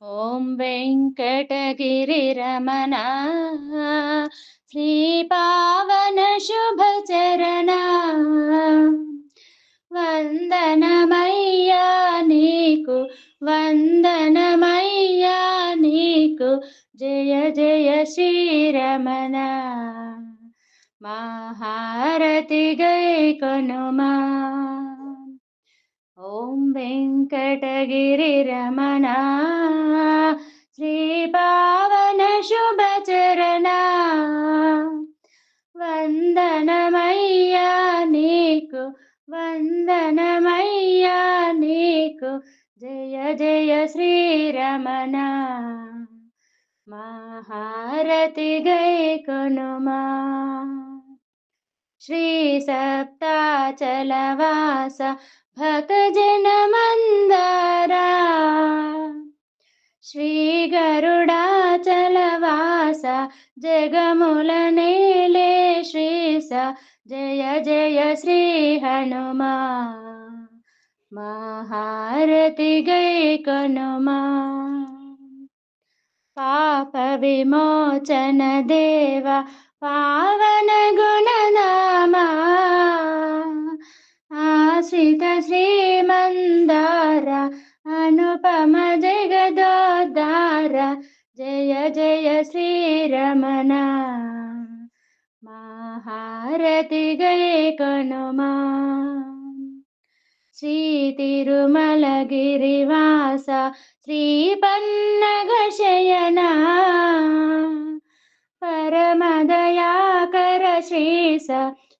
ఓం వెంకటగిరిరమణ శ్రీపావన శుభచరణ వందనమయ్యా నీకు వందనమయ్యా నీకు జయ జయ శ్రీరమణ మహారతి గై కొనుమా ఓం వెంకటగిరిరమణ శ్రీపావన శుభచరణ వందనమయ్యా నీకు వందనమయ్యా నీకు జయ జయ శ్రీరమణ మహారతి గై కొనుమా శ్రీ సప్తాచలవాస భక్తజన మందారా శ్రీ గరుడాచలవాస జగముల నేలే శ్రీస జయ జయ శ్రీ హనుమా మహారతి గై కొనుమా పాప విమోచన దేవ పావన గుణనామా ఆశ్రిత శ్రీమందార అనుపమ జగదోద్ధార జయ జయ శ్రీరమణ మహారతి గై కొనుమా శ్రీ తిరుమలగిరివాస శ్రీ పన్నగ శయన పరమదయాకర శ్రీస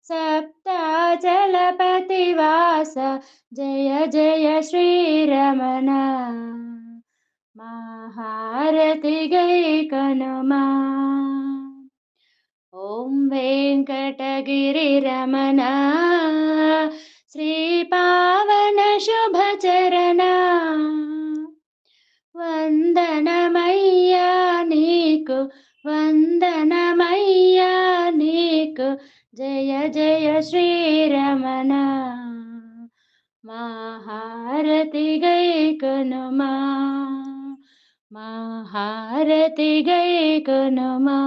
సప్తాచలపతివాస జయ జయ శ్రీరమణ మహారతి గై కొనుమా ఓం వెంకటగిరిరమణ శ్రీపావన శుభచరణ వందనమయ్యా నీకు వందనమయ్యా నీకు జయ జయ శ్రీరమణ మహారతి గై కొనుమా మహారతి గై కొనుమా